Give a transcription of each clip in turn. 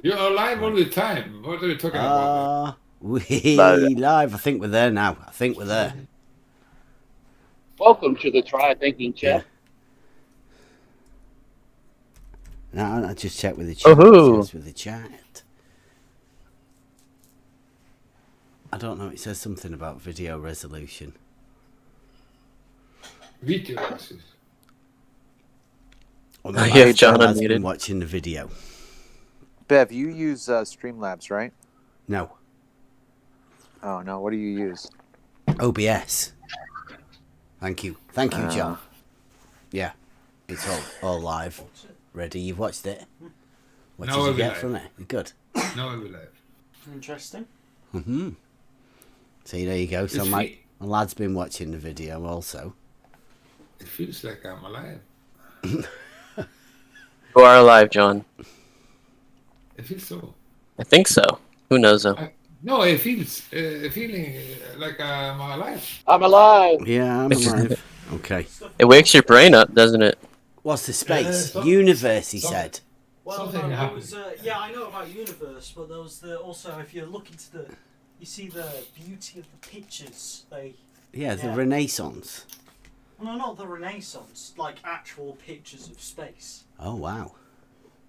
You're live all Right. the time. What are you talking about, man? We live. I think we're there now. I think we're there. Welcome to the Try Thinking Yeah. Chat. Now I just check with the chat. It Oh, says with the chat. I don't know. It says something about video resolution. Video access. On I the hear live John has been unmuted. watching the video. Bev, you use Streamlabs, right? No. Oh no, what do you use? OBS. Thank you. Thank you, John. Yeah. It's all live. Ready? You've watched it. What No, did you I'll be get live. from it? Good. No, I'll be live. Interesting. See, there you go. So It's my free. lad's been watching the video also. It feels like I'm alive. You are alive, John. It feels so. I think so. Who knows though? No, it feels feeling like I'm alive. I'm alive. Yeah, I'm alive. Okay. It wakes your brain up, doesn't it? What's the space? some- Universe, he some- said. Well, Something no, there happened. was, yeah, I know about Universe, but there was also, if you look into you see the beauty of the pictures. Yeah, the Yeah. Renaissance. No, not the Renaissance, like actual pictures of space. Oh, wow.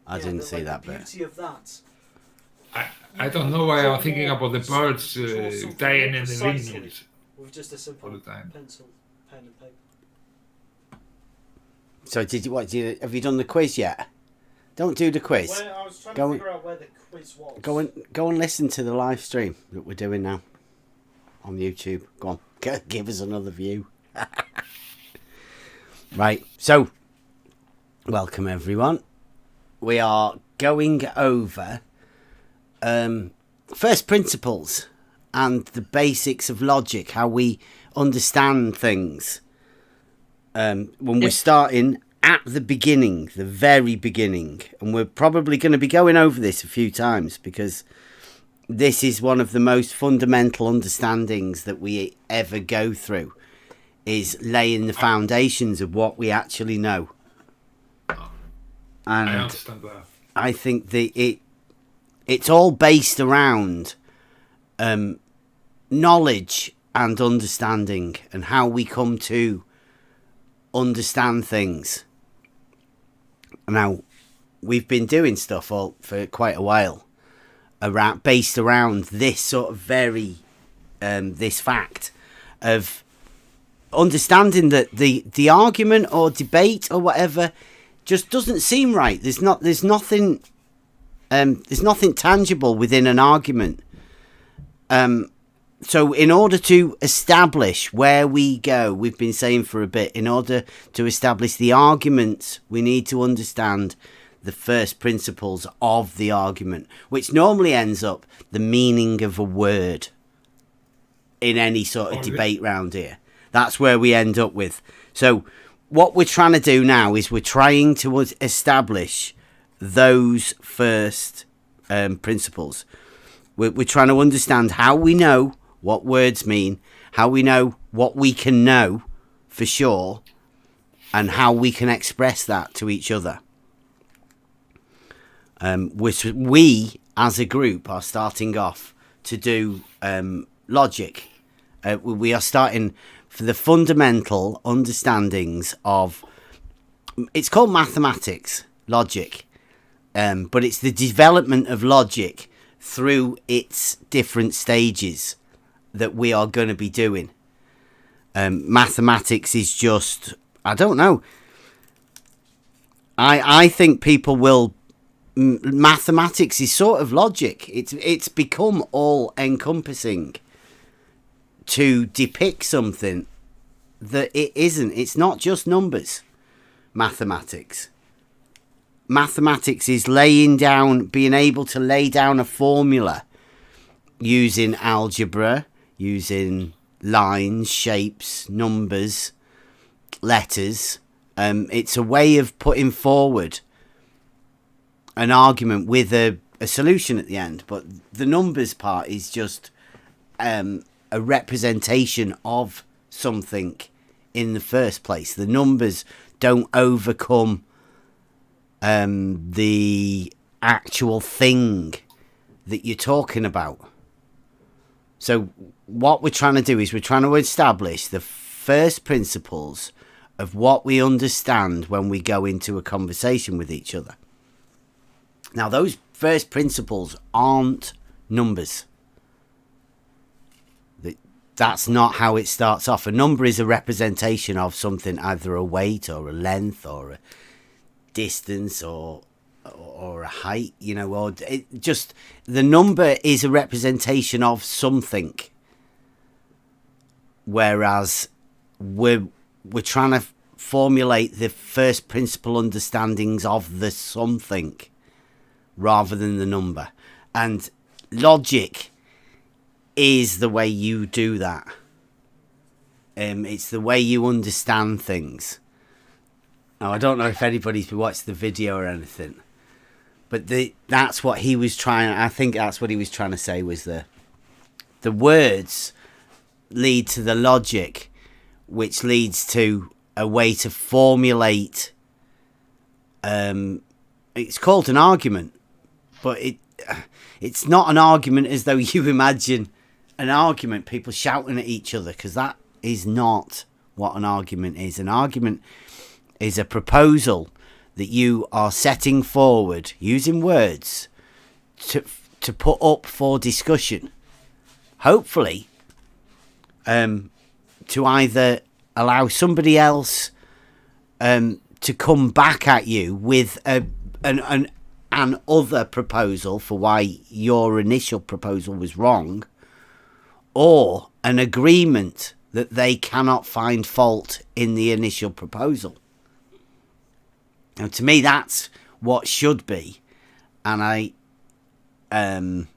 I Yeah, didn't the, see like, that the bit. beauty of that. I don't know why I'm thinking about the birds Draw something dying more in the precisely vineyards with just a simple all the time. pencil, pen, and paper. So, have you done the quiz yet? Don't do the quiz. Well, I was trying Go to on. figure out where the quiz was. Go and listen to the live stream that we're doing now on YouTube. Go on, give us another view. Right, so welcome everyone. We are going over first principles and the basics of logic, how we understand things. When we're starting at the beginning, the very beginning, and we're probably going to be going over this a few times because this is one of the most fundamental understandings that we ever go through, is laying the foundations of what we actually know. I And understand that. I think it's all based around knowledge and understanding and how we come to understand things. Now, we've been doing stuff for quite a while based around this sort of very this fact of understanding that the argument or debate or whatever just doesn't seem right. There's nothing tangible within an argument. So in order to establish where we go, we've been saying for a bit, in order to establish the arguments, we need to understand the first principles of the argument, which normally ends up the meaning of a word in any sort of debate round here. That's where we end up with. So what we're trying to do now is we're trying to establish those first principles. We're trying to understand how we know what words mean, how we know what we can know for sure, and how we can express that to each other. Which we, as a group, are starting off to do logic. We are starting for the fundamental understandings of... It's called mathematics, logic, but it's the development of logic through its different stages that we are going to be doing. Mathematics is just, I don't know. I think people will. Mathematics is sort of logic. It's become all encompassing to depict something that it isn't. It's not just numbers. Mathematics is being able to lay down a formula using algebra, using lines, shapes, numbers, letters. It's a way of putting forward an argument with a solution at the end. But the numbers part is just a representation of something in the first place. The numbers don't overcome the actual thing that you're talking about. So what we're trying to do is we're trying to establish the first principles of what we understand when we go into a conversation with each other. Now, those first principles aren't numbers. That's not how it starts off. A number is a representation of something, either a weight or a length or a distance or a height, you know, or just the number is a representation of something. Whereas we're trying to formulate the first principle understandings of the something rather than the number. And logic is the way you do that. It's the way you understand things. Now, I don't know if anybody's watched the video or anything, but that's what he was trying. I think that's what he was trying to say was the words lead to the logic, which leads to a way to formulate. It's called an argument, but it's not an argument as though you imagine an argument, people shouting at each other, because that is not what an argument is. An argument is a proposal that you are setting forward using words to put up for discussion, hopefully to either allow somebody else to come back at you with an other proposal for why your initial proposal was wrong, or an agreement that they cannot find fault in the initial proposal. Now, to me, that's what should be. And I don't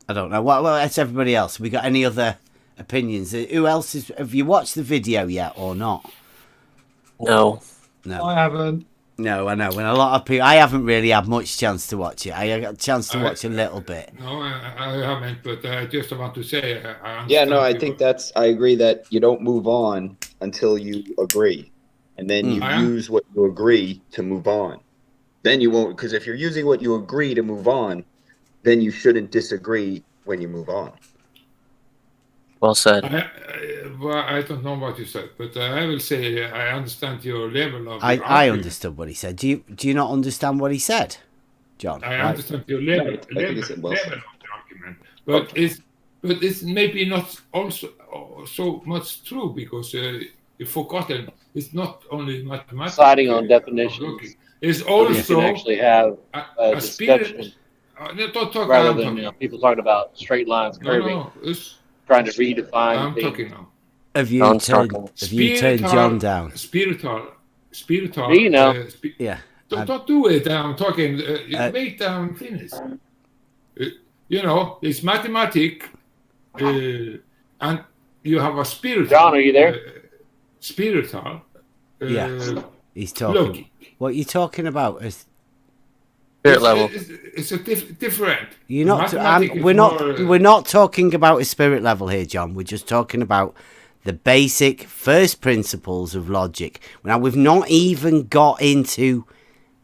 know. Well, that's everybody else. Have we got any other opinions? Who else have you watched the video yet or not? No. I haven't. No, I know. When a lot of people, I haven't really had much chance to watch it. I got a chance to watch a little bit. No, I haven't, but I just want to say. I think I agree that you don't move on until you agree. And then you use what you agree to move on. Then you won't, because if you're using what you agree to move on, then you shouldn't disagree when you move on. Well said. I don't know what you said, but I will say I understand your level of. I understood what he said. Do you not understand what he said, John? I understand your level of the argument, but it's maybe not also so much true, because you've forgotten it's not only mathematics. Deciding on definitions. It's You also can actually have a spirit. discussion Don't talk. rather than people talking about straight lines curving, No, it's. trying to redefine I'm things. talking now. Have you John's turned talking. John down? Spiritual. Me, you know. Yeah. Don't do it. I'm talking. Wait, I'm finished. It's mathematics, and you have a spiritual. John, are you there? Spiritual. Yeah. He's talking. Logic. What are you talking about? Spirit level. It's a different. You're not. Mathematics is We're not. more, We're not talking about a spirit level here, John. We're just talking about the basic first principles of logic. Now, we've not even got into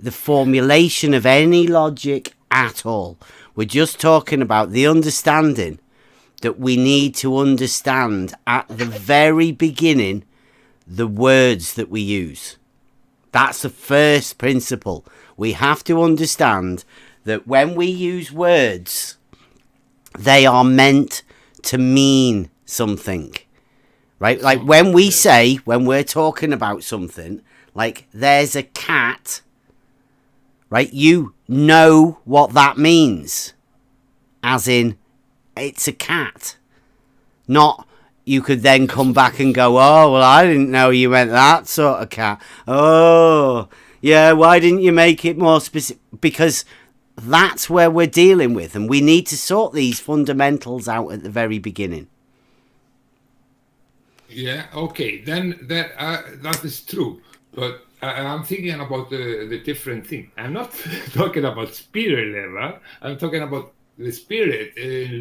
the formulation of any logic at all. We're just talking about the understanding that we need to understand at the very beginning the words that we use. That's the first principle. We have to understand that when we use words, they are meant to mean something, right? Like when we say, when we're talking about something, like there's a cat, right? You know what that means, as in it's a cat. Not you could then come back and go, oh, well, I didn't know you meant that sort of cat. Oh, yeah, why didn't you make it more specific? Because that's where we're dealing with, and we need to sort these fundamentals out at the very beginning. Yeah, okay, then that is true. But I'm thinking about the different thing. I'm not talking about spirit level. I'm talking about the spirit,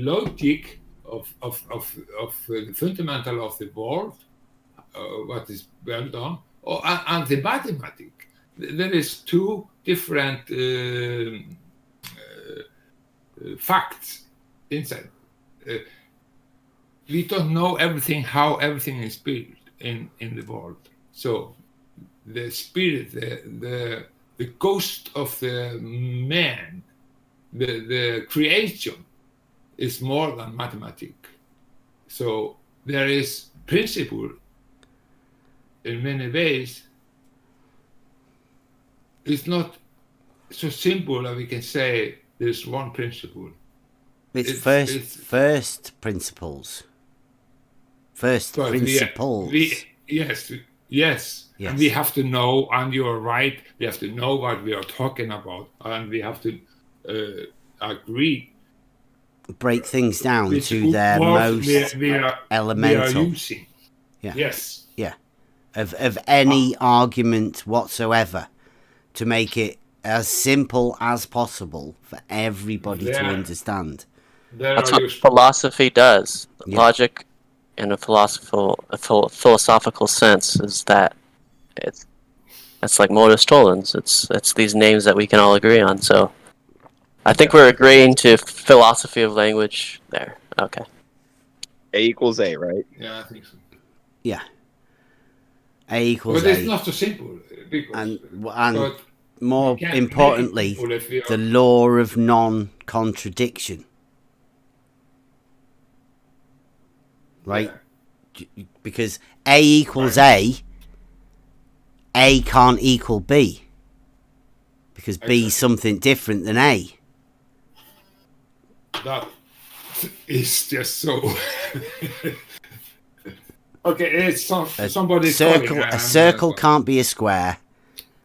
logic of the fundamental of the world, what is well done, and the mathematics. There is two different facts inside. We don't know everything, how everything is built in the world. So the spirit, the ghost of the man, the creation is more than mathematics. So there is principle in many ways. It's not so simple that we can say there's one principle. It's first principles. First But principles. Yes. And we have to know, and you're right, we have to know what we are talking about, and we have to agree. Break things down to their most elemental. We are using. Yeah. Yes. Yeah. Of any argument whatsoever, to make it as simple as possible for everybody to understand. That's what philosophy does. Yeah. Logic, in a philosophical sense, is that it's like modus tollens. It's these names that we can all agree on. So I think we're agreeing to philosophy of language there. Okay. A equals A, right? Yeah, I think so. Yeah. A equals But A. it's not so simple. And But more can't importantly, make it simple if we are- the law of non-contradiction. Right? Because A equals A can't equal B. Because B is something different than A. That is just so. Okay, it's somebody's calling. A circle can't be a square.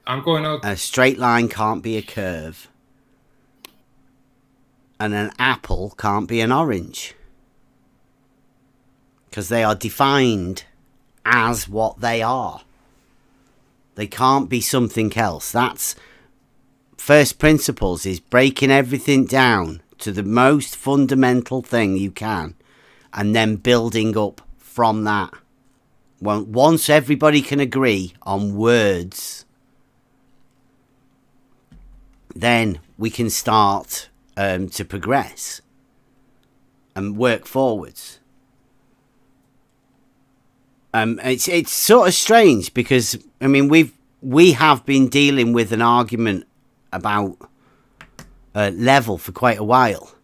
I'm going out. A straight line can't be a curve. And an apple can't be an orange. Because they are defined as what they are. They can't be something else. That's first principles, is breaking everything down to the most fundamental thing you can, and then building up from that. Once everybody can agree on words, then we can start to progress and work forwards. It's sort of strange because I mean we have been dealing with an argument about level for quite a while,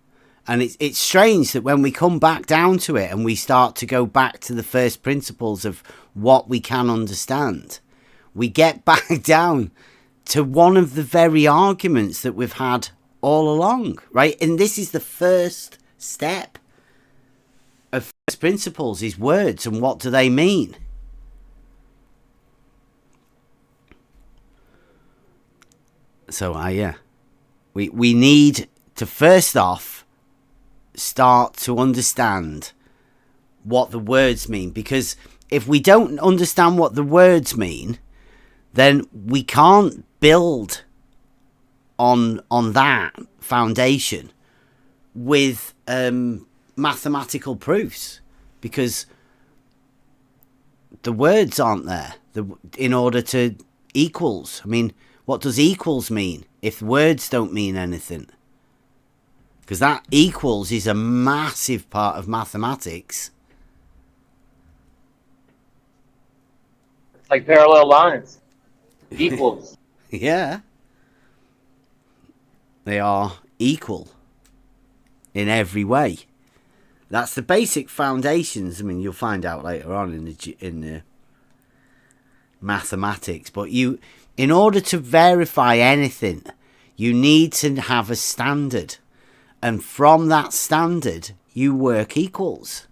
and it's strange that when we come back down to it and we start to go back to the first principles of what we can understand, we get back down to one of the very arguments that we've had all along, right? And this is the first step of first principles, is words, and what do they mean? So we need to first off start to understand what the words mean, because if we don't understand what the words mean, then we can't build on that foundation with mathematical proofs, because the words aren't there in order to equals. I mean, what does equals mean if words don't mean anything? Because that equals is a massive part of mathematics. It's like parallel lines. Equals. Yeah. They are equal in every way. That's the basic foundations. I mean, you'll find out later on in the mathematics. But in order to verify anything, you need to have a standard. And from that standard, you work equals.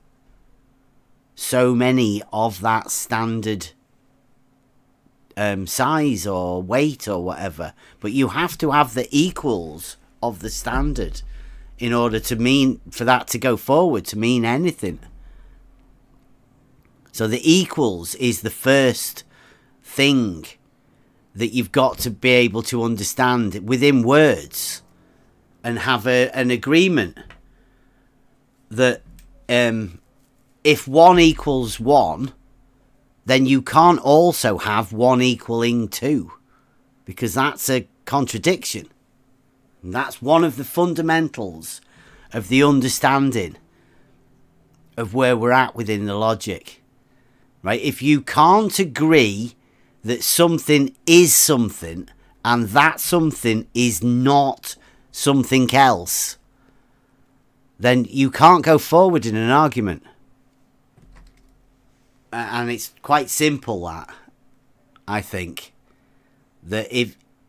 So many of that standard size or weight or whatever, but you have to have the equals of the standard in order for that to go forward, to mean anything. So the equals is the first thing that you've got to be able to understand within words, and have an agreement that if 1 equals 1, then you can't also have 1 equaling 2, because that's a contradiction. And that's one of the fundamentals of the understanding of where we're at within the logic, right? If you can't agree that something is something and that something is not something else, then you can't go forward in an argument. And it's quite simple, that, I think, that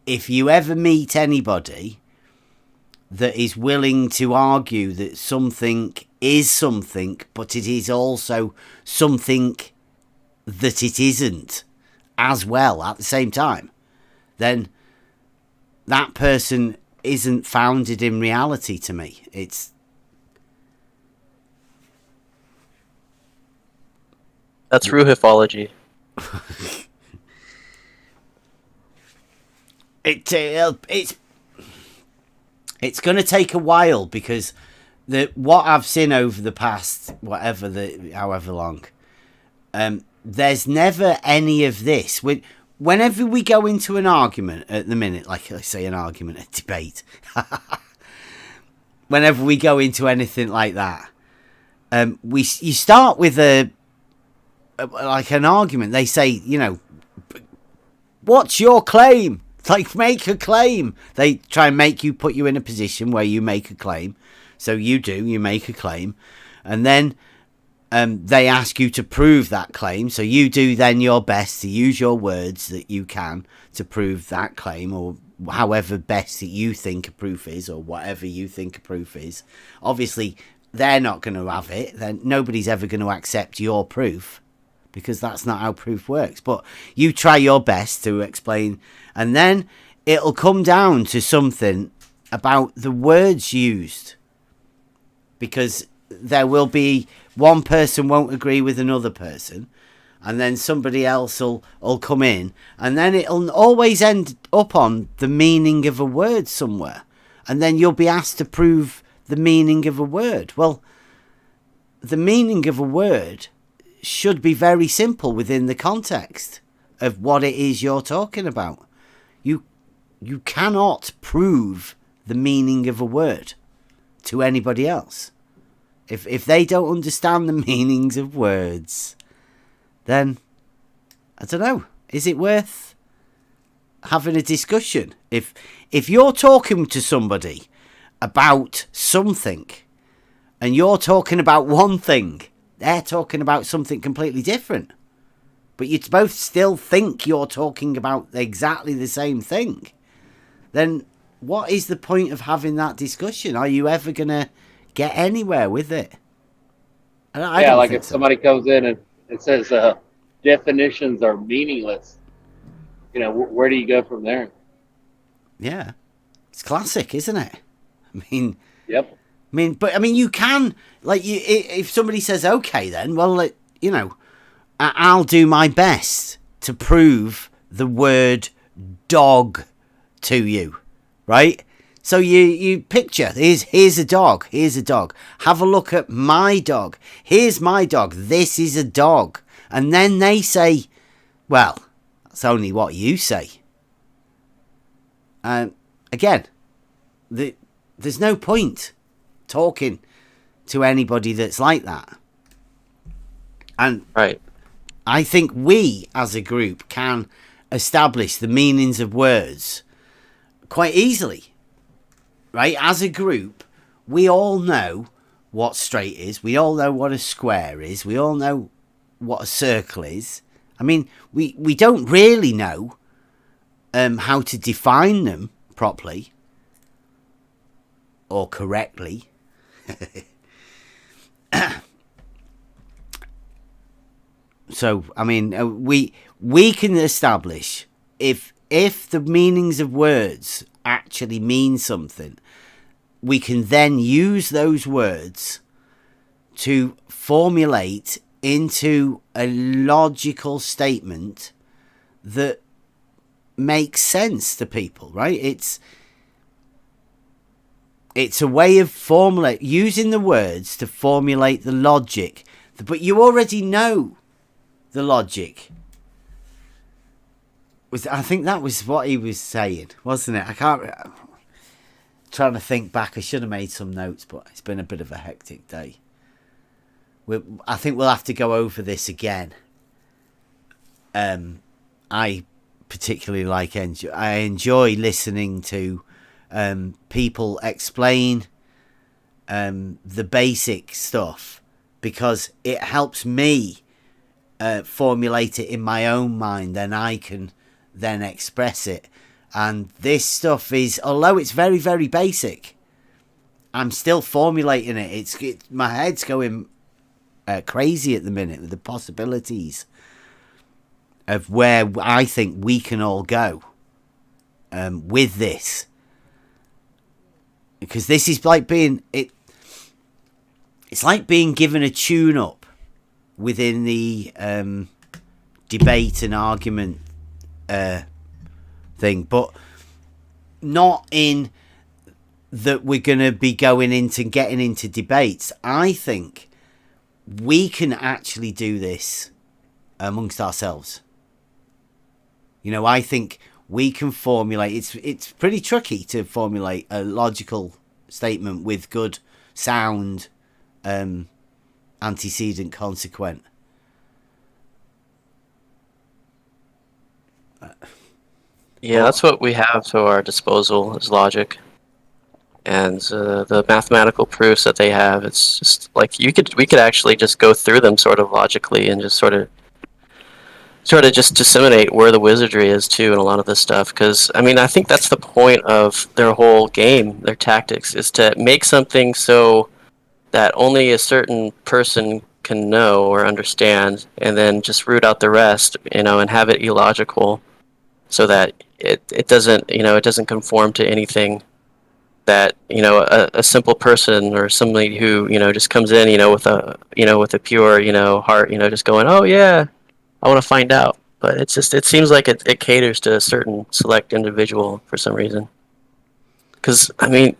if you ever meet anybody that is willing to argue that something is something, but it is also something that it isn't as well at the same time, then that person isn't founded in reality to me. That's Ruhifology. It's going to take a while, because what I've seen over the past however long, there's never any of this. Whenever we go into an argument at the minute, like I say, a debate, whenever we go into anything like that, you start with like an argument. They say, what's your claim? Like, make a claim. They try and make you, put you in a position where you make a claim. So you make a claim. And then they ask you to prove that claim. So you do then your best to use your words that you can to prove that claim, or however best that you think a proof is, or whatever you think a proof is. Obviously, they're not going to have it. Then nobody's ever going to accept your proof, because that's not how proof works. But you try your best to explain, and then it'll come down to something about the words used, because there will be one person won't agree with another person, and then somebody else will come in, and then it'll always end up on the meaning of a word somewhere, and then you'll be asked to prove the meaning of a word. Well, the meaning of a word should be very simple within the context of what it is you're talking about. You cannot prove the meaning of a word to anybody else. If they don't understand the meanings of words, then I don't know, is it worth having a discussion? If you're talking to somebody about something and you're talking about one thing, they're talking about something completely different, but you both still think you're talking about exactly the same thing, then what is the point of having that discussion? Are you ever going to get anywhere with it? I don't like think if so. somebody comes in and it says definitions are meaningless, where do you go from there? Yeah, it's classic, isn't it? I mean, Yep. You can, if somebody says, okay, then, well, I'll do my best to prove the word dog to you, right? So you picture, here's a dog, have a look at my dog, here's my dog, this is a dog. And then they say, well, that's only what you say. Again, there's no point talking to anybody that's like that. And Right. I think we as a group can establish the meanings of words quite easily, right? As a group, we all know what straight is, we all know what a square is, we all know what a circle is. I mean, we don't really know how to define them properly or correctly. So, I mean, we can establish if the meanings of words actually mean something, we can then use those words to formulate into a logical statement that makes sense to people, right? It's a way of using the words to formulate the logic, but you already know the logic. I think that was what he was saying, wasn't it? trying to think back. I should have made some notes, but it's been a bit of a hectic day. I think we'll have to go over this again. I particularly I enjoy listening to people explain the basic stuff, because it helps me formulate it in my own mind, and I can then express it. And this stuff is, although it's very, very basic, I'm still formulating it. My head's going crazy at the minute with the possibilities of where I think we can all go with this. Because this is like it's like being given a tune-up within the debate and argument thing, but not in that we're going to be getting into debates. I think we can actually do this amongst ourselves. I think we can formulate. It's pretty tricky to formulate a logical statement with good sound, antecedent, consequent. Yeah, that's what we have to our disposal is logic, and the mathematical proofs that they have. It's just like we could actually just go through them sort of logically and just sort of just disseminate where the wizardry is too, and a lot of this stuff. Because I think that's the point of their whole game, their tactics, is to make something so that only a certain person can know or understand, and then just root out the rest, and have it illogical, so that it doesn't conform to anything that a simple person or somebody who just comes in with a pure heart, just going, oh yeah, I want to find out. But it seems like it caters to a certain select individual for some reason. Because going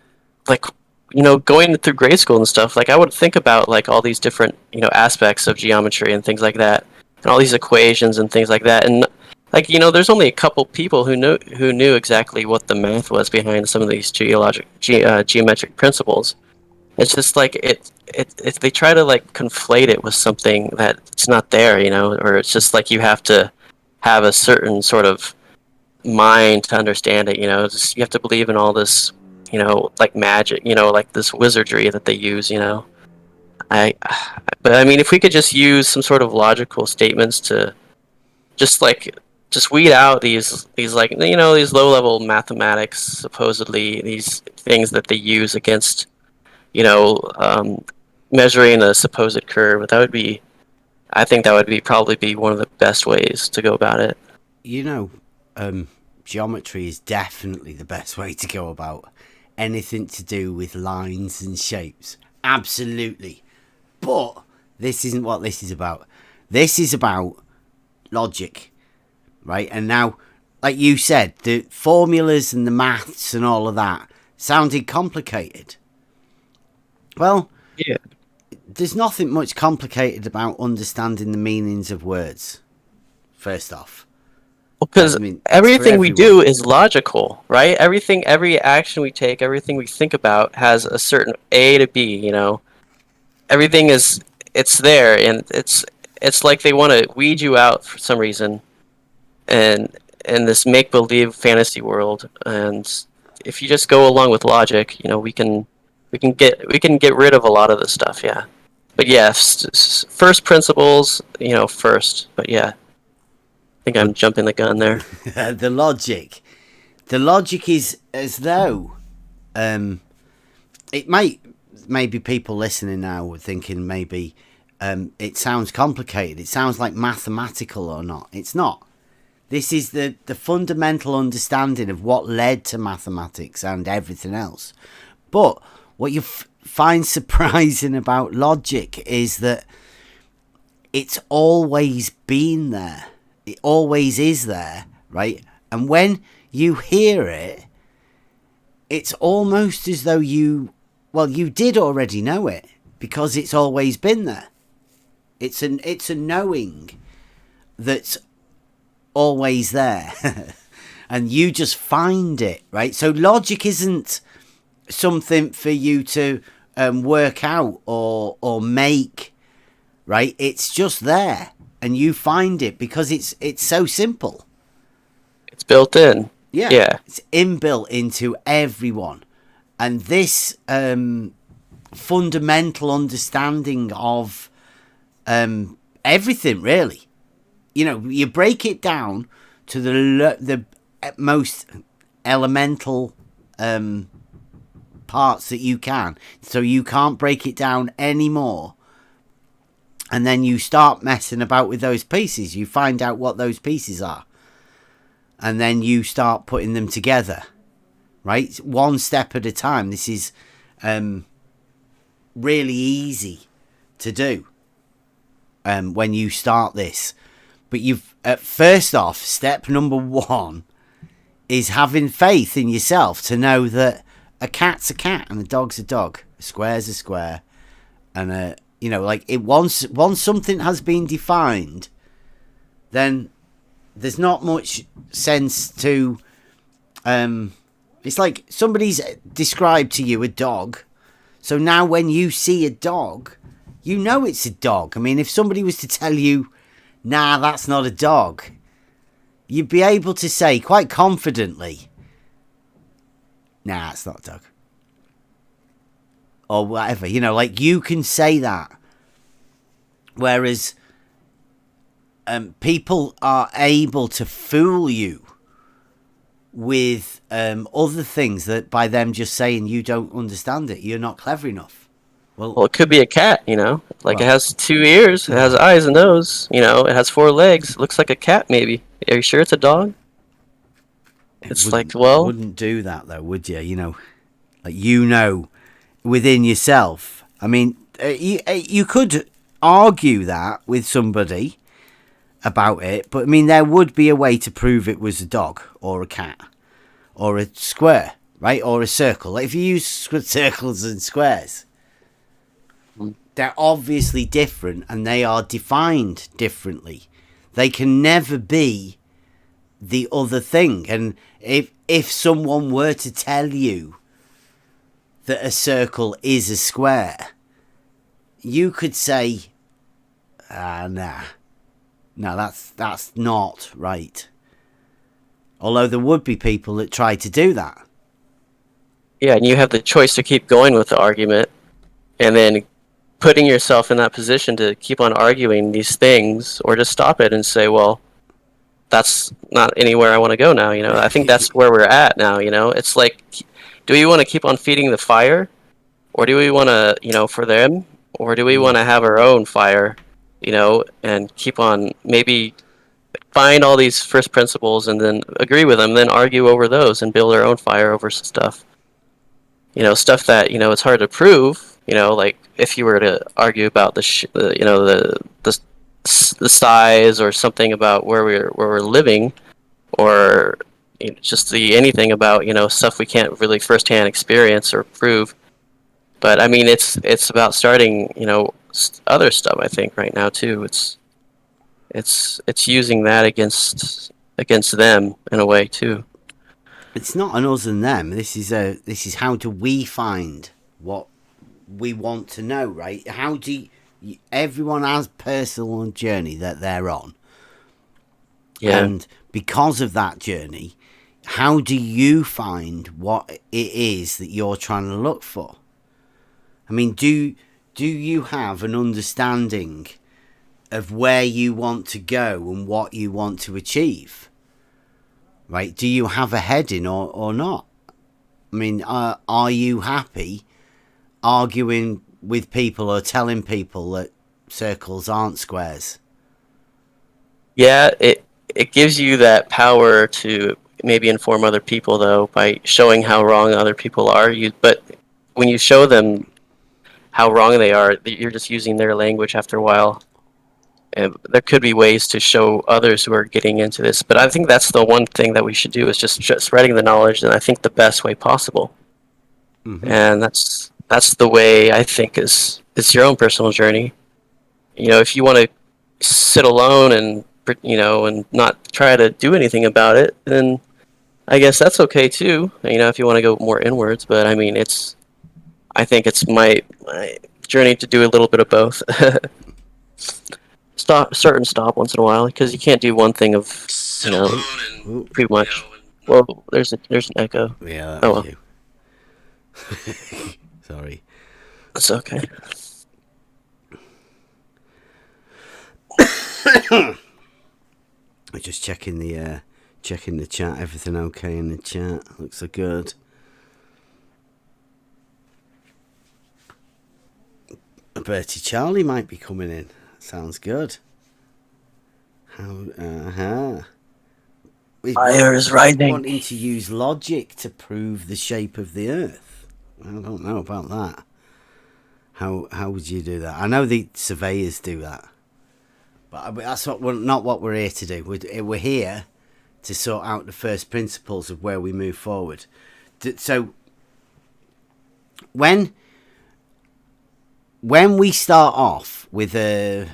through grade school and stuff, I would think about all these different aspects of geometry and things like that, and all these equations and things like that, and there's only a couple people who knew exactly what the math was behind some of these geometric principles. It's just they try to conflate it with something that's not there, or it's just you have to have a certain sort of mind to understand it, you have to believe in all this, magic, this wizardry that they use, but if we could just use some sort of logical statements to just weed out these low level mathematics, supposedly these things that they use against measuring a supposed curve. I think that would probably be one of the best ways to go about it. Geometry is definitely the best way to go about anything to do with lines and shapes. Absolutely. But this isn't what this is about. This is about logic, right? And now, like you said, the formulas and the maths and all of that sounded complicated. Well, yeah. There's nothing much complicated about understanding the meanings of words, first off. Because everything we do is logical, right? Every action we take, everything we think about has a certain A to B, Everything it's there, and it's like they want to weed you out for some reason, and in this make-believe fantasy world. And if you just go along with logic, we can get rid of a lot of this stuff, yeah. But yes, first principles, first. But yeah, I think I'm jumping the gun there. The logic is as though it maybe people listening now were thinking maybe it sounds complicated. It sounds like mathematical or not. It's not. This is the fundamental understanding of what led to mathematics and everything else. But what you find surprising about logic is that it's always been there. It always is there, right? And when you hear it, it's almost as though you did already know it, because it's always been there. It's a knowing that's always there. And you just find it, right? So logic isn't something for you to work out or make, right? It's just there, and you find it because it's so simple. It's built in. Yeah. It's inbuilt into everyone, and this fundamental understanding of everything, really. You break it down to the most elemental parts that you can, so you can't break it down anymore. And then you start messing about with those pieces. You find out what those pieces are, and then you start putting them together, right? One step at a time. This is really easy to do when you start this. But first off, step number 1 is having faith in yourself to know that a cat's a cat and a dog's a dog, a square's a square, and once something has been defined, then there's not much sense to. It's like somebody's described to you a dog, so now when you see a dog, you know it's a dog. I mean, if somebody was to tell you, "Nah, that's not a dog," you'd be able to say quite confidently, "Nah, it's not a dog." Or whatever, you can say that. Whereas people are able to fool you with other things that by them just saying you don't understand it, you're not clever enough. Well, it could be a cat, It has 2 ears, it has eyes and nose, it has 4 legs. It looks like a cat, maybe. Are you sure it's a dog? It's wouldn't do that though, would you? Within yourself. I mean, you could argue that with somebody about it, but I mean, there would be a way to prove it was a dog or a cat or a square, right? Or a circle. Like if you use circles and squares, they're obviously different and they are defined differently. They can never be the other thing. And if someone were to tell you that a circle is a square, you could say, no, that's not right. Although there would be people that try to do that. Yeah, and you have the choice to keep going with the argument and then putting yourself in that position to keep on arguing these things, or just stop it and say, well, that's not anywhere I want to go now. I think that's where we're at now. It's like, do we want to keep on feeding the fire, or do we want to, for them, or do we want to have our own fire, and keep on maybe find all these first principles and then agree with them, then argue over those and build our own fire over stuff, stuff that, it's hard to prove, like if you were to argue about the size or something about where we're living, or just anything about stuff we can't really firsthand experience or prove. But I mean, it's about starting other stuff. I think right now too. It's using that against them in a way too. It's not an us and them. This is how do we find what we want to know, right? How do everyone has personal journey that they're on. Yeah. And because of that journey, how do you find what it is that you're trying to look for? I mean, do you have an understanding of where you want to go and what you want to achieve? Right? Do you have a heading or not? I mean, are you happy arguing with people or telling people that circles aren't squares? Yeah, it gives you that power to maybe inform other people, though, by showing how wrong other people are. But when you show them how wrong they are, you're just using their language after a while. And there could be ways to show others who are getting into this, but I think that's the one thing that we should do, is just spreading the knowledge, and I think the best way possible. Mm-hmm. And that's the way I think is your own personal journey. If you want to sit alone and and not try to do anything about it, then I guess that's okay too. You know, if you want to go more inwards. But I mean, I think it's my journey to do a little bit of both. Start and stop once in a while, because you can't do one thing of, you know, Ooh, pretty much. Well, there's an echo. yeah, Oh, that's you. Sorry. It's okay. I'm just checking the chat. Everything okay in the chat? Looks so good. Bertie Charlie might be coming in. Sounds good. Fire is rising. Wanting to use logic to prove the shape of the Earth. I don't know about that. How would you do that? I know the surveyors do that, but that's not what we're here to do. We're here to sort out the first principles of where we move forward. So when we start off with an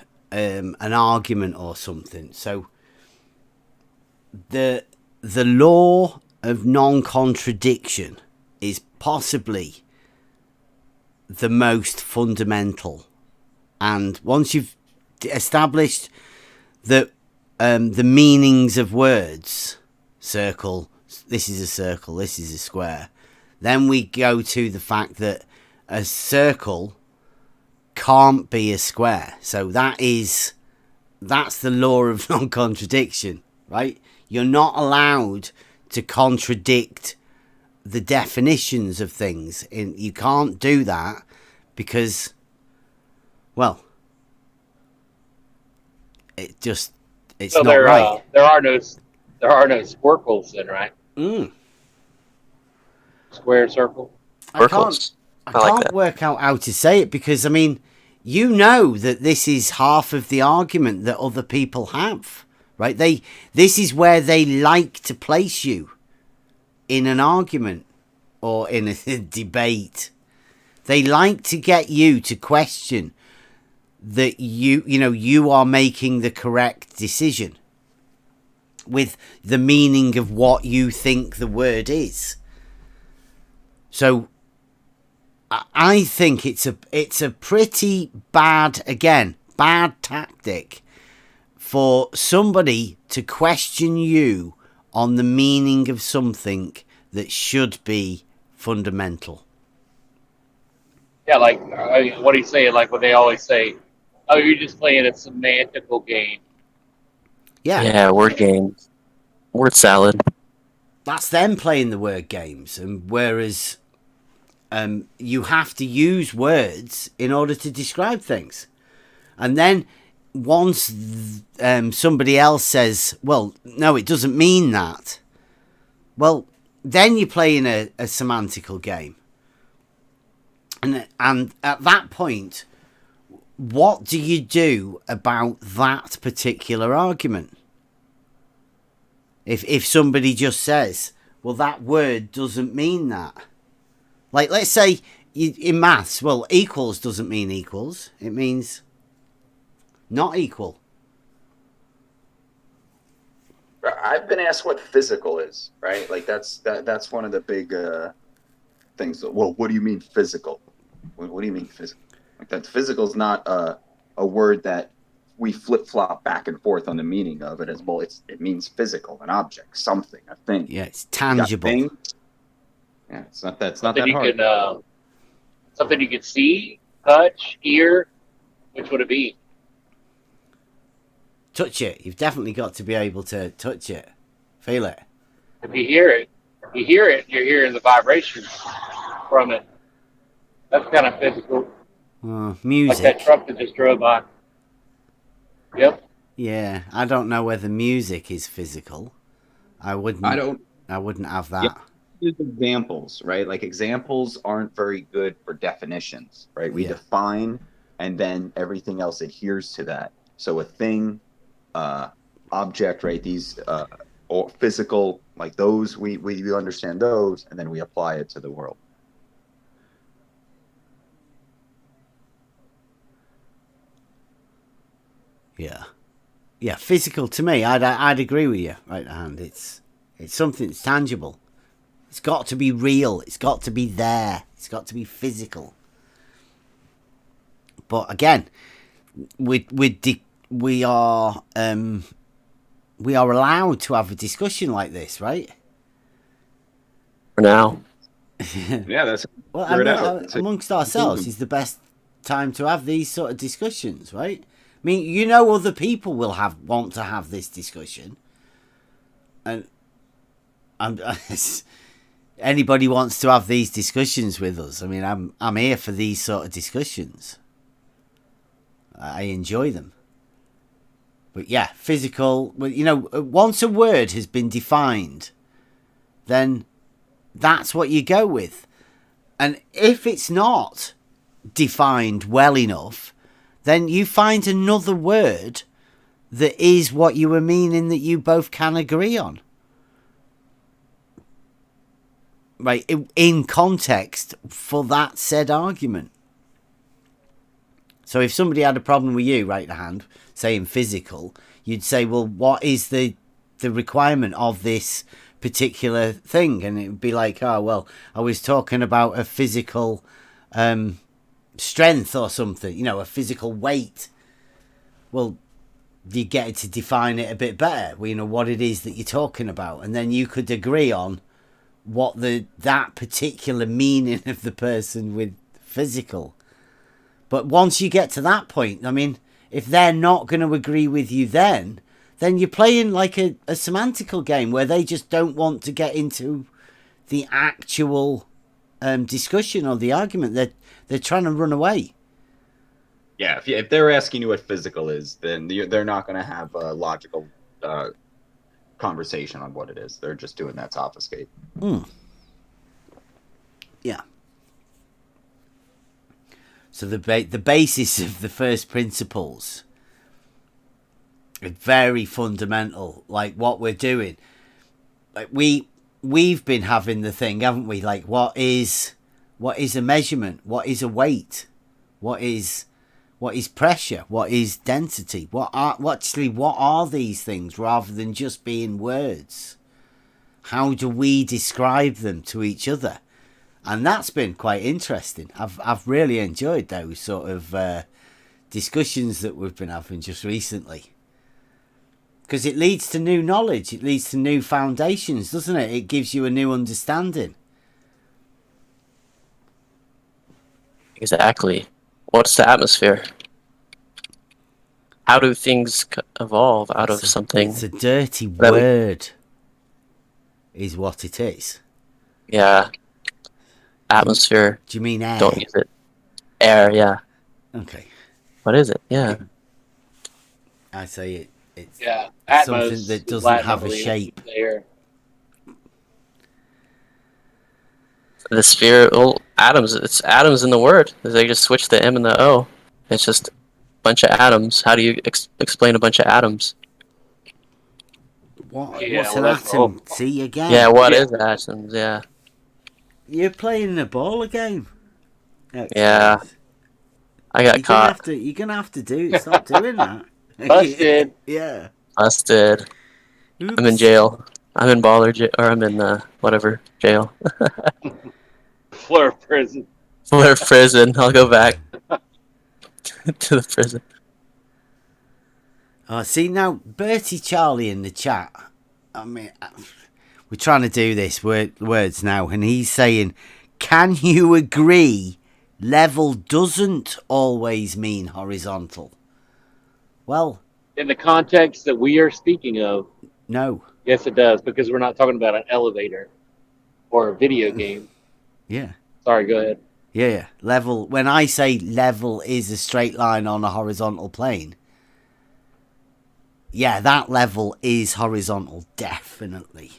argument or something, so the law of non-contradiction is possibly the most fundamental, and once you've established that the meanings of words, circle, this is a circle, this is a square, then we go to the fact that a circle can't be a square. So that's the law of non-contradiction, right? You're not allowed to contradict the definitions of things. You can't do that because, well, it's So not right. there are no squircles then, right? Square, circle. I can't work out how to say it because, I mean, you know that this is half of the argument that other people have, right? This is where they like to place you in an argument or in a debate. They like to get you to question that you are making the correct decision with the meaning of what you think the word is. So I think it's a pretty bad tactic for somebody to question you on the meaning of something that should be fundamental. Yeah, like what he's saying, like when they always say, "Oh, you're just playing a semantical game." Yeah, word games, word salad. That's them playing the word games, and whereas you have to use words in order to describe things. And then once somebody else says, well, no, it doesn't mean that, well, then you're playing a semantical game. And at that point, what do you do about that particular argument? If somebody just says, well, that word doesn't mean that. Like, let's say in maths, well, equals doesn't mean equals. It means not equal. I've been asked what physical is, right? Like that's one of the big things. Well, what do you mean physical? What do you mean physical? Like that physical is not a word that we flip flop back and forth on the meaning of it as well. It means physical, an object, something, a thing. Yeah, it's tangible. Yeah, it's not that hard. Something you could see, touch, hear. Which would it be? Touch it. You've definitely got to be able to touch it, feel it. If you hear it, you're hearing the vibrations from it. That's kind of physical. Music. Like that truck that just drove by. Yep. Yeah, I don't know whether music is physical. I wouldn't have that. Yeah. Use examples, right? Like examples aren't very good for definitions, right? We define and then everything else adheres to that. So a thing, object, right? These or physical, like those, we understand those, and then we apply it to the world. Yeah, physical to me, I'd agree with you. Right hand, it's It's something that's tangible. It's got to be real. It's got to be there. It's got to be physical. But again, we are allowed to have a discussion like this, right? For now. Yeah, that's Well, figure it out. amongst ourselves is the best time to have these sort of discussions, right? I mean, you know, other people will want to have this discussion, and anybody wants to have these discussions with us. I mean, I'm here for these sort of discussions. I enjoy them. But yeah, physical. Well, you know, once a word has been defined, then that's what you go with. And if it's not defined well enough, then you find another word that is what you were meaning that you both can agree on. Right, in context for that said argument. So if somebody had a problem with you, right hand, saying physical, you'd say, well, what is the requirement of this particular thing? And it would be like, oh, well, I was talking about a physical strength or something, you know, a physical weight. Well, you get to define it a bit better, you know, what it is that you're talking about. And then you could agree on what that particular meaning of the person with physical. But once you get to that point, I mean, if they're not going to agree with you then you're playing like a semantical game where they just don't want to get into the actual discussion or the argument. They're trying to run away. Yeah, if they're asking you what physical is, then they're not going to have a logical conversation on what it is. They're just doing that to obfuscate. Yeah. So the basis of the first principles are very fundamental. Like what we're doing, like we've been having the thing, haven't we? Like what is a measurement? What is a weight? What is pressure? What is density? What are these things rather than just being words? How do we describe them to each other? And that's been quite interesting. I've really enjoyed those sort of discussions that we've been having just recently. Because it leads to new knowledge. It leads to new foundations, doesn't it? It gives you a new understanding. Exactly. What's the atmosphere? How do things evolve out of something? It's a dirty word, is what it is. Yeah. Atmosphere. Do you mean air? Don't use it. Air, yeah. Okay. What is it? Yeah. I say it's Atmos something that doesn't Latin, have I a believe, shape. Air. The sphere, well, atoms. It's atoms in the word. They just switch the M and the O. It's just a bunch of atoms. How do you explain a bunch of atoms? What's well, an that's atom? See again? Yeah, what is atoms? Yeah. You're playing the ball game. Yeah. I got caught. You're gonna have to stop doing that. Busted. Yeah. Busted. Oops. I'm in jail. I'm in baller jail, or I'm in whatever jail. Fleur prison. Fleur prison. I'll go back to the prison. See now, Bertie Charlie in the chat. I mean, we're trying to do this words now, and he's saying, "Can you agree? Level doesn't always mean horizontal." Well, In the context that we are speaking of, no. yes, it does, because we're not talking about an elevator or a video game. Yeah. Sorry, go ahead. Yeah. Level. When I say level is a straight line on a horizontal plane. Yeah, that level is horizontal, definitely.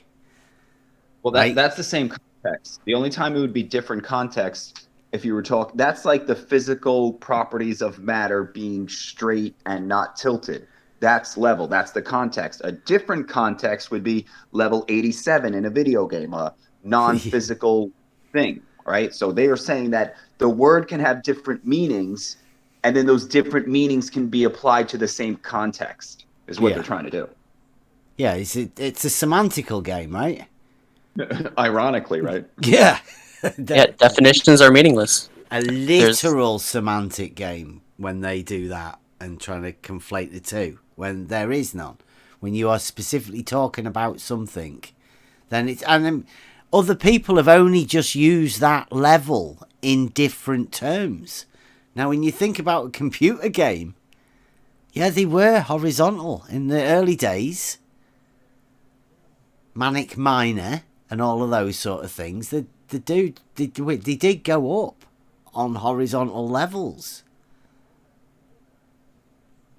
Well, that's the same context. The only time it would be different context if you were talking, that's like the physical properties of matter being straight and not tilted. That's level. That's the context. A different context would be level 87 in a video game, a non-physical thing, right? So they are saying that the word can have different meanings, and then those different meanings can be applied to the same context, is what they're trying to do. Yeah, it's a semantical game, right? Ironically, right? Yeah. Yeah, definitions are meaningless. A literal semantic game when they do that and trying to conflate the two when there is none. When you are specifically talking about something, then it's and then other people have only just used that level in different terms. Now, when you think about a computer game, yeah, they were horizontal in the early days. Manic Miner and all of those sort of things. They did go up on horizontal levels.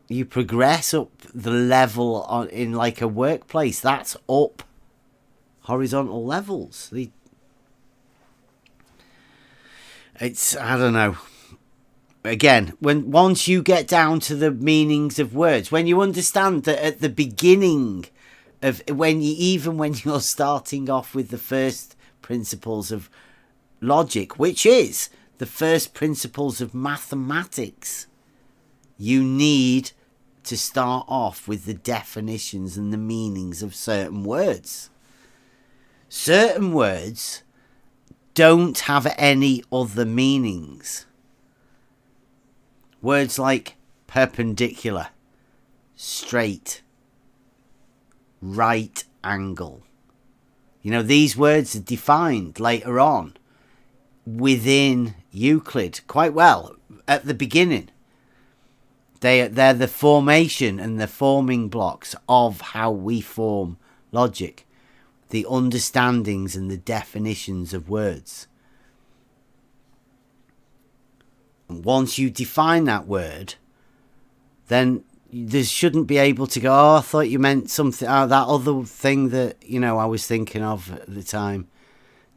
You progress up the level in like a workplace. That's up horizontal levels. It's, I don't know. Again, once you get down to the meanings of words, when you understand that at the beginning of when you're starting off with the first principles of logic, which is the first principles of mathematics, you need to start off with the definitions and the meanings of certain words. Certain words don't have any other meanings. Words like perpendicular, straight, right angle. You know, these words are defined later on within Euclid quite well at the beginning. They're the formation and the forming blocks of how we form logic. The understandings and the definitions of words. And once you define that word, then there shouldn't be able to go, oh, I thought you meant something, that other thing that, I was thinking of at the time.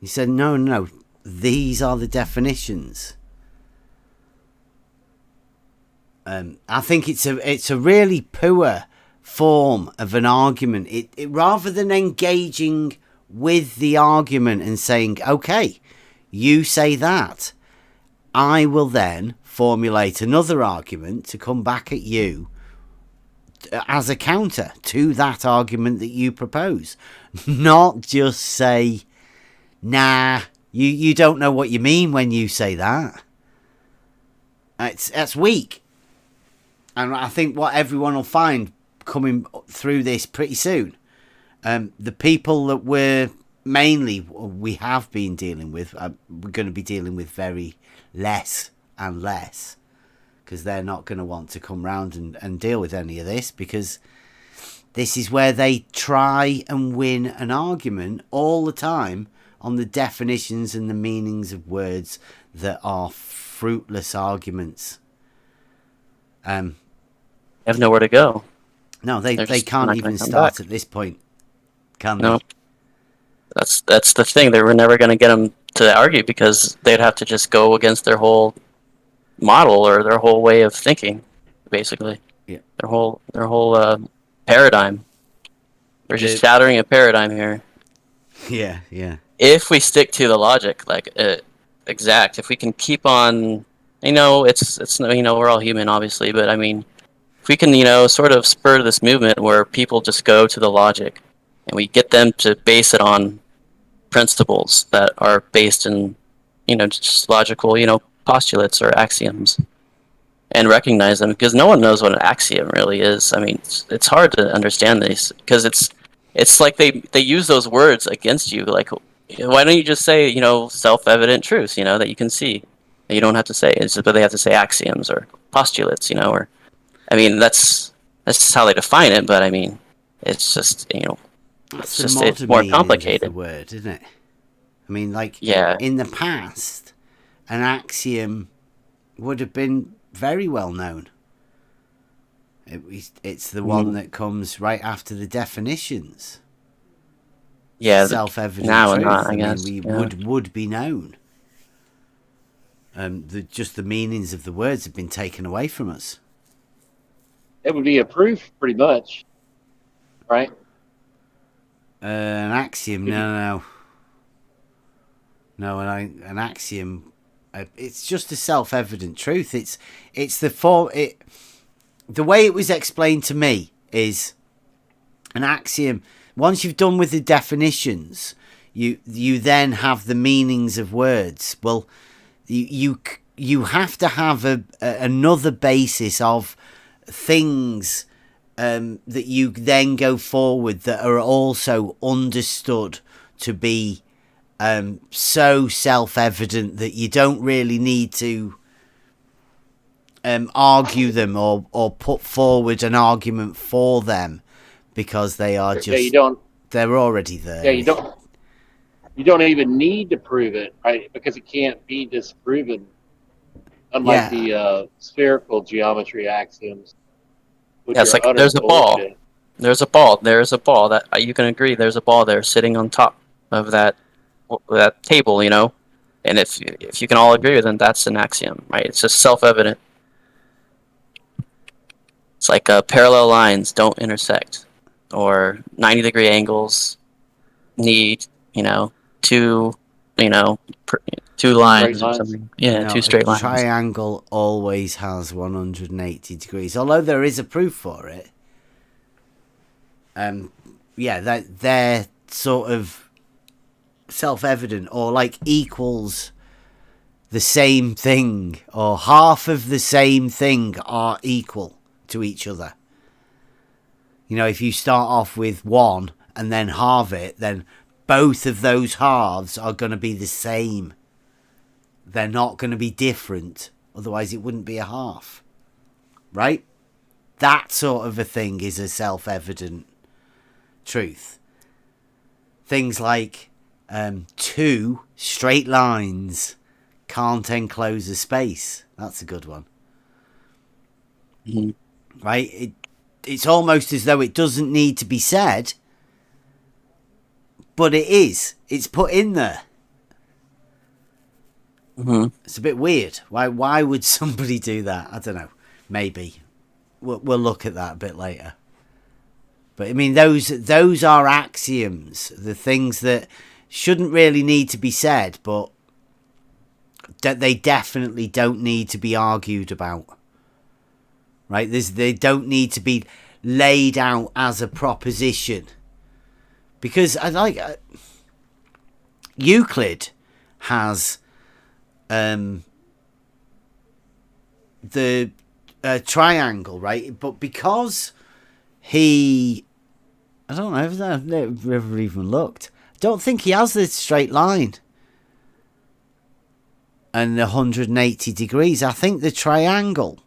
You said, no, these are the definitions. I think it's a really poor form of an argument. It rather than engaging with the argument and saying, okay, you say that, I will then formulate another argument to come back at you as a counter to that argument that you propose. Not just say, nah, you don't know what you mean when you say that. That's weak. And I think what everyone will find coming through this pretty soon, the people that we have been dealing with, we're going to be dealing with very less and less, because they're not going to want to come round and deal with any of this, because this is where they try and win an argument all the time on the definitions and the meanings of words that are fruitless arguments. They have nowhere to go. No, they can't even start at this point, can they? No. That's the thing. They were never going to get them to argue, because they'd have to just go against their whole model or their whole way of thinking, basically. Yeah. Their whole paradigm. We're just shattering a paradigm here. Yeah, yeah. If we stick to the logic, exact, if we can keep on, it's we're all human, obviously, but I mean, if we can, sort of spur this movement where people just go to the logic, and we get them to base it on principles that are based in, just logical, postulates or axioms, and recognize them, because no one knows what an axiom really is. I mean, it's hard to understand these, because it's like they use those words against you. Like, why don't you just say, self-evident truths, that you can see? You don't have to say it, but they have to say axioms or postulates, or, I mean, that's just how they define it. But I mean, it's just, it's more complicated. The word, isn't it? I mean, yeah. In the past, an axiom would have been very well known. It's the one that comes right after the definitions. Yeah, self-evident now truth. Not, I guess. Would be known. Just the meanings of the words have been taken away from us. It would be a proof, pretty much, right? An axiom, no. An axiom. It's just a self-evident truth. It's the way it was explained to me is, an axiom, once you've done with the definitions, you then have the meanings of words. Well, you have to have another basis of things that you then go forward that are also understood to be so self-evident that you don't really need to argue them or put forward an argument for them, because they are just they're already there. Yeah, you don't even need to prove it, right? Because it can't be disproven. Unlike the spherical geometry axioms. Yeah, it's like there's a ball. There's a ball. There's a ball that you can agree. There's a ball there sitting on top of that table, you know. And if you can all agree with it, that's an axiom, right? It's just self-evident. It's like parallel lines don't intersect, or 90-degree angles need, two lines or something. Yeah, two straight lines. A triangle always has 180 degrees, although there is a proof for it. That they're sort of self-evident, or like equals the same thing, or half of the same thing are equal to each other. If you start off with 1 and then halve it, then both of those halves are going to be the same. They're not going to be different. Otherwise, it wouldn't be a half. Right? That sort of a thing is a self-evident truth. Things like 2 straight lines can't enclose a space. That's a good one. Mm-hmm. Right? It's almost as though it doesn't need to be said, but it is. It's put in there. Mm-hmm. It's a bit weird. Why would somebody do that? I don't know. Maybe. We'll look at that a bit later. But I mean, those are axioms. The things that shouldn't really need to be said, but that they definitely don't need to be argued about. Right? They don't need to be laid out as a proposition. Because Euclid has the triangle, right? But because I don't know, I've never even looked. I don't think he has this straight line and 180 degrees. I think the triangle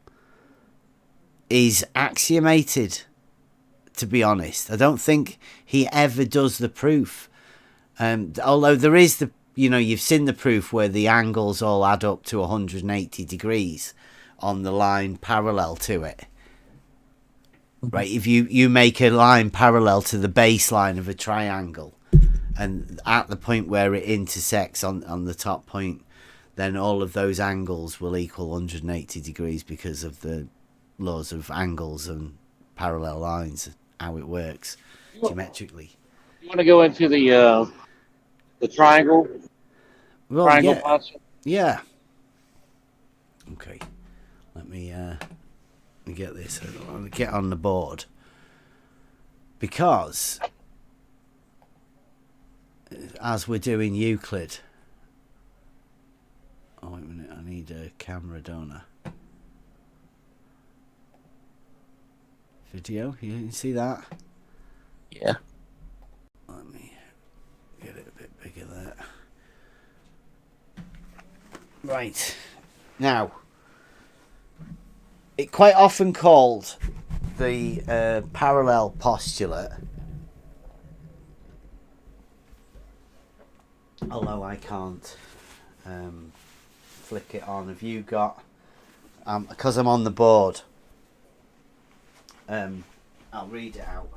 is axiomated, to be honest. I don't think he ever does the proof. Although there is you've seen the proof where the angles all add up to 180 degrees on the line parallel to it. Right, if you make a line parallel to the baseline of a triangle, and at the point where it intersects on the top point, then all of those angles will equal 180 degrees because of the laws of angles and parallel lines, how it works geometrically. You want to go into the triangle? Well, triangle yeah. posture? Yeah. Okay. Let me get this. I'll get on the board. Because as we're doing Euclid. Oh, wait a minute. I need a camera, don't I? Video. You see that? Yeah. Let me get it a bit bigger there. Right. Now, it's quite often called the parallel postulate. Although I can't flick it on. Have you got... because I'm on the board. I'll read it out.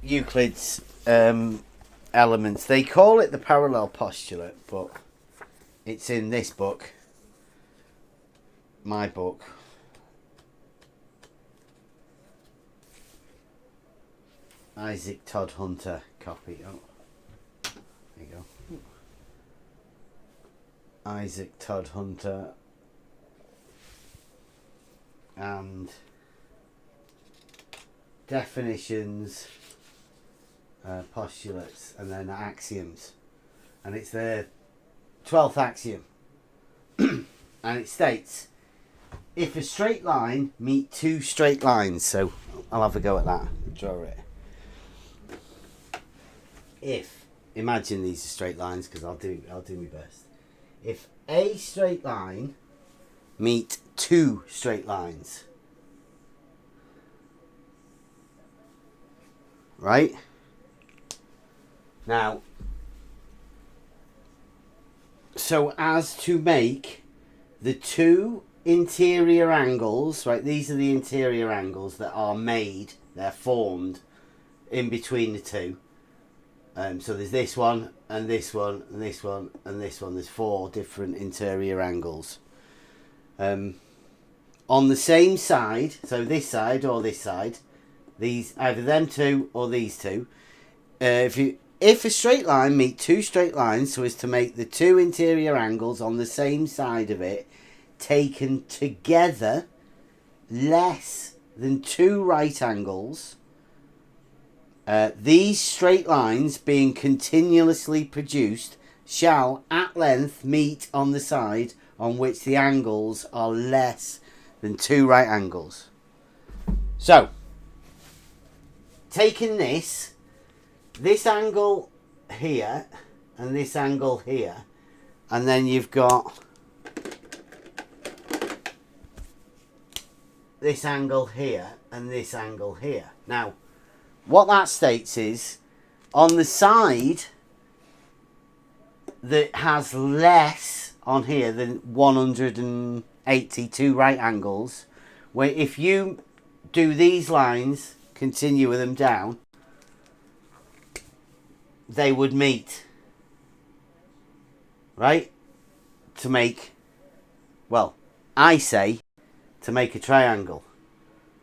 Euclid's elements. They call it the parallel postulate, but it's in this book. My book. Isaac Todd Hunter copy. Oh, there you go. Isaac Todd Hunter. And definitions, postulates, and then axioms. And it's the 12th axiom. And it states, if a straight line meet two straight lines, so I'll have a go at that, draw it. If, imagine these are straight lines, because I'll do my best. If a straight line meet two straight lines, right? Now, so as to make the two interior angles, right? These are the interior angles that are made, they're formed in between the two. So there's this one, and this one, and this one, and this one. There's 4 different interior angles. On the same side, so this side or this side, these either them two or these two. If a straight line meet two straight lines so as to make the two interior angles on the same side of it taken together less than 2 right angles, these straight lines being continuously produced shall at length meet on the side on which the angles are less than 2 right angles. So, taking this angle here and this angle here, and then you've got this angle here and this angle here. Now, what that states is, on the side that has less on here than 182 right angles, where if you do these lines, continue with them down, they would meet, right? To make, well, I say, to make a triangle.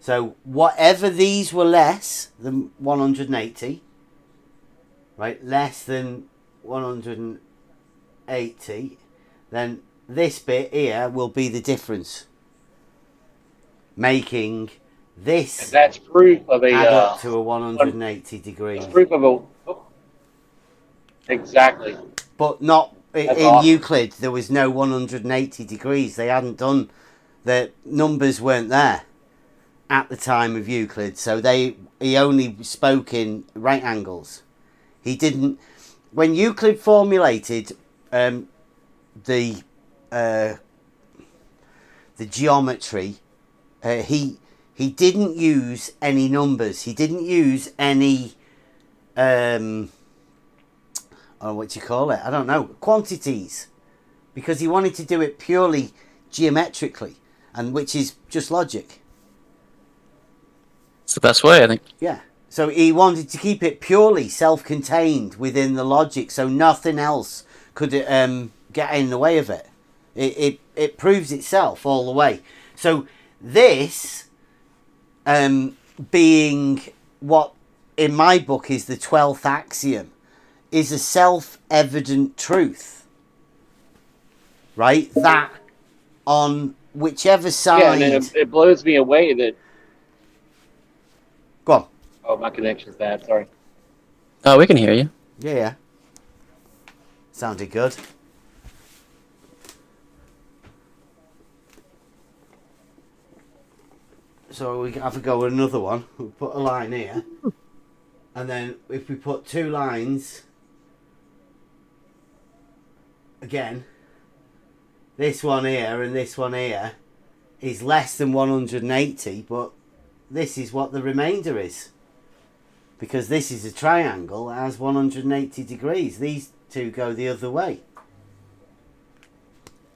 So whatever these were less than 180, right, less than 180, then this bit here will be the difference, making this, And that's proof of a add up to a 180 degrees. It's proof of a exactly. But not in awesome. Euclid. There was no 180 degrees. They hadn't done, the numbers weren't there at the time of Euclid, so he only spoke in right angles. He didn't, when Euclid formulated the geometry, he didn't use any numbers. He didn't use any what do you call it? I don't know, quantities, because he wanted to do it purely geometrically, and which is just logic. It's the best way, I think. Yeah. So he wanted to keep it purely self-contained within the logic, so nothing else could get in the way of it. It proves itself all the way. So this, being what in my book is the 12th axiom, is a self-evident truth, right? That on whichever side... Yeah, and it blows me away that... Go on. Oh, my connection's bad, sorry. Oh, we can hear you. Yeah. Sounded good. So we have to go with another one. We'll put a line here. And then if we put 2 lines... Again, this one here and this one here is less than 180, but this is what the remainder is. Because this is a triangle that has 180 degrees. These two go the other way.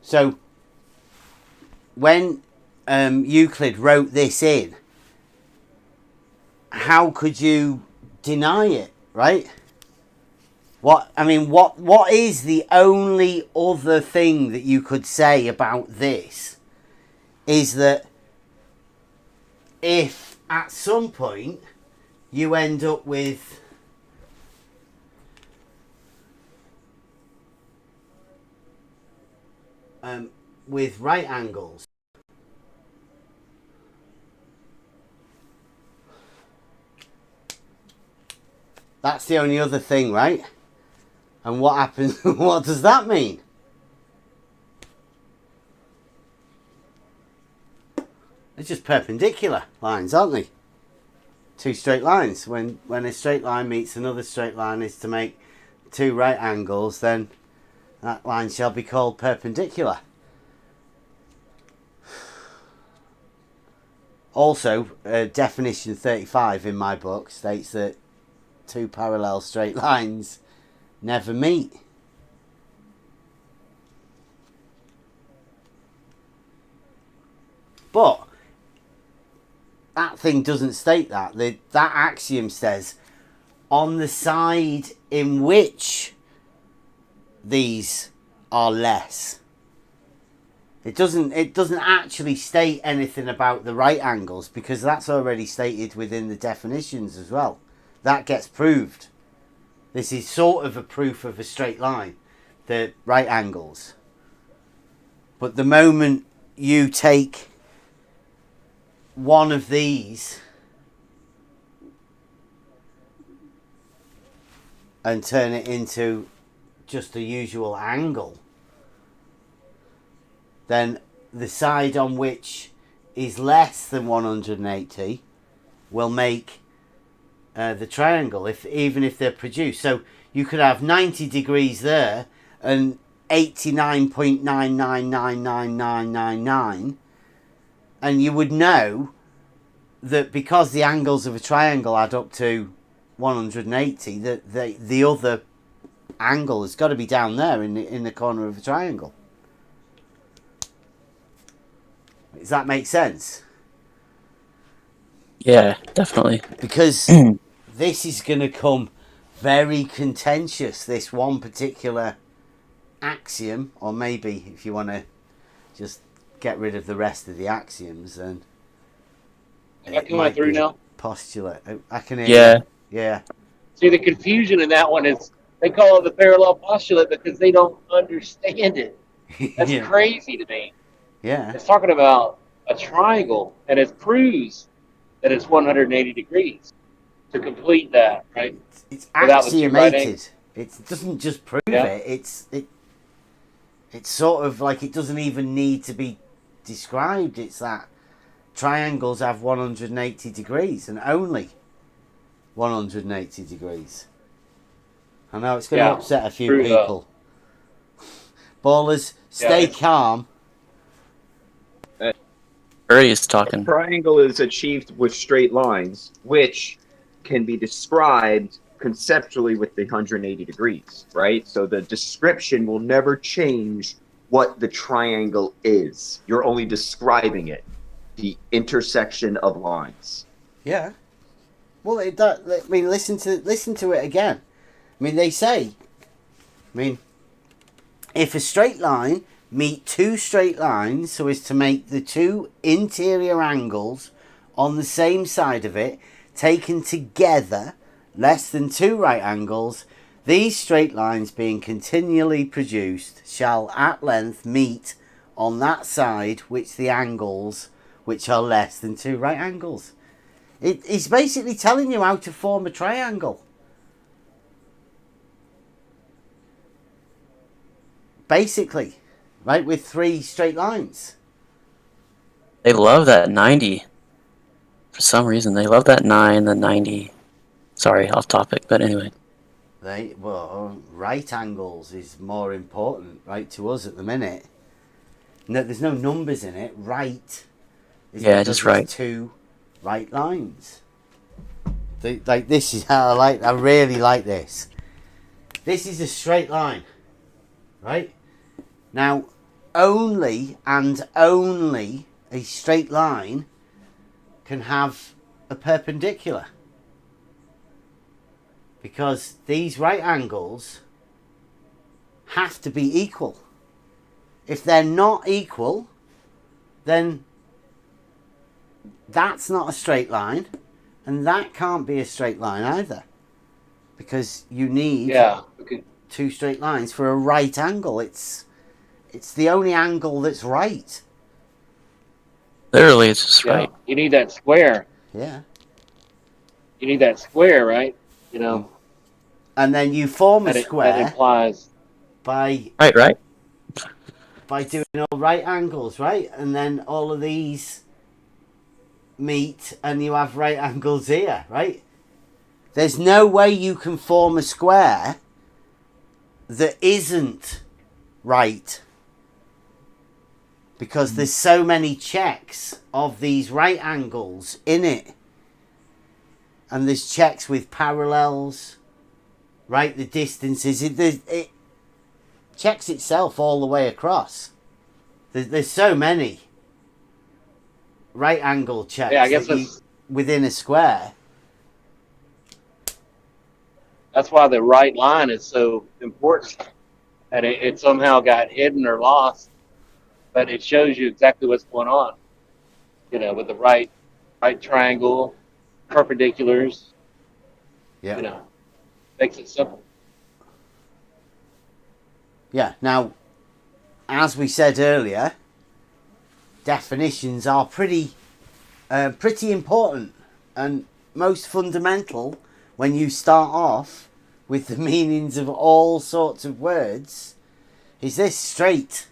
So, when Euclid wrote this in, how could you deny it, right? What is the only other thing that you could say about this is that if at some point you end up with right angles, That's the only other thing, right? And what happens? What does that mean? They're just perpendicular lines, aren't they? Two straight lines. When a straight line meets another straight line is to make two right angles, then that line shall be called perpendicular. Also, definition 35 in my book states that two parallel straight lines never meet. But that thing doesn't state that. That axiom says on the side in which these are less. It doesn't actually state anything about the right angles, because that's already stated within the definitions as well. That gets proved. This is sort of a proof of a straight line, the right angles. But the moment you take one of these and turn it into just a usual angle, then the side on which is less than 180 will make the triangle, even if they're produced. So you could have 90 degrees there and 89.9999999, and you would know that because the angles of a triangle add up to 180, that the other angle has got to be down there in the corner of a triangle. Does that make sense? Yeah, definitely. Because this is going to come very contentious, this one particular axiom, or maybe if you want to just get rid of the rest of the axioms, then Am I coming through now? Postulate. I can hear Yeah. you. Yeah. See, the confusion in that one is they call it the parallel postulate because they don't understand it. That's Yeah. crazy to me. Yeah. It's talking about a triangle, and it proves that it's 180 degrees to complete that, right? It's Without the two right axiomated. It doesn't just prove it. It's sort of like it doesn't even need to be described. It's that triangles have 180 degrees and only 180 degrees. I know it's going to upset a few people. Ballers, stay calm. Birdie's talking. A triangle is achieved with straight lines, which can be described conceptually with the 180 degrees, right? So the description will never change what the triangle is. You're only describing it, the intersection of lines. Yeah. Well, I mean, listen to it again. I mean, they say, if a straight line meet two straight lines so as to make the two interior angles on the same side of it taken together less than two right angles, these straight lines being continually produced shall at length meet on that side which the angles which are less than two right angles. It's basically telling you how to form a triangle. Basically, right, with three straight lines. They love that 90. For some reason, they love that 9, the 90. Sorry, off topic, but anyway. Right angles is more important, right, to us at the minute. No, there's no numbers in it. Right. Yeah, just right. Two right lines. This is how I really like this. This is a straight line, right? Now, only and only a straight line can have a perpendicular, because these right angles have to be equal. If they're not equal, then that's not a straight line, and that can't be a straight line either, because you need two straight lines for a right angle. It's the only angle that's right. Literally, it's just right. You need that square. Yeah. You need that square, right? You know, And then you form a that square implies. by Right. doing all right angles, right? And then all of these meet and you have right angles here, right? There's no way you can form a square that isn't right, because there's so many checks of these right angles in it, and there's checks with parallels, right? The distances, it checks itself all the way across. There's so many right angle checks, Yeah, I guess within a square. that's why the right line is so important. And it somehow got hidden or lost, but it shows you exactly what's going on. With the right triangle, perpendiculars. Yeah. Makes it simple. Yeah. Now, as we said earlier, definitions are pretty important and most fundamental when you start off with the meanings of all sorts of words. Is this straight?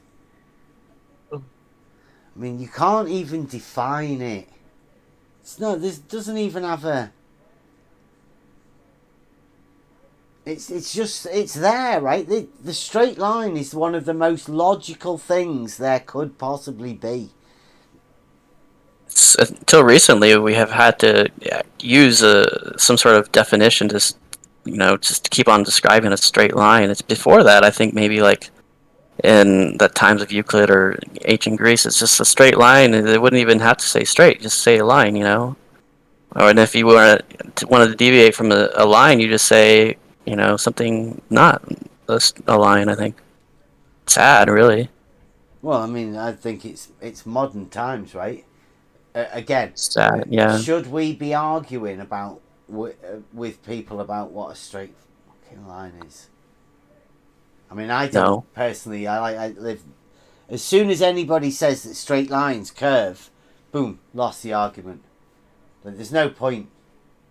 I mean, you can't even define it. This doesn't even have a... It's there, right? The straight line is one of the most logical things there could possibly be. Until recently, we have had to use some sort of definition to, just to keep on describing a straight line. It's before that, I think maybe like in the times of Euclid or ancient Greece, it's just a straight line, and they wouldn't even have to say straight, just say a line, Or and if you wanted to deviate from a line, you just say, something not a line. I think sad, really. Well, I mean, I think it's modern times, right? Again, sad, yeah. Should we be arguing about with people about what a straight fucking line is? I mean, I don't No. personally. I live. As soon as anybody says that straight lines curve, boom, lost the argument. But there's no point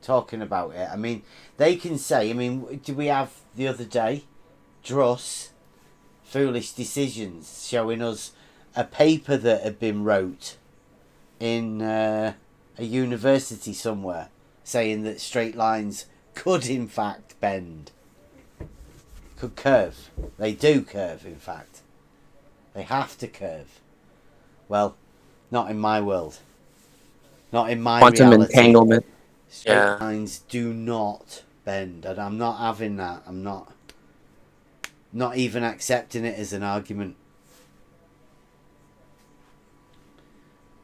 talking about it. I mean, they can say. I mean, did we have the other day, Druss, Foolish Decisions, showing us a paper that had been wrote in a university somewhere, saying that straight lines could in fact bend, could curve. They do curve, in fact. They have to curve. Well, not in my world. Not in my Quantum reality. entanglement. Straight lines do not bend, and I'm not having that. I'm not even accepting it as an argument.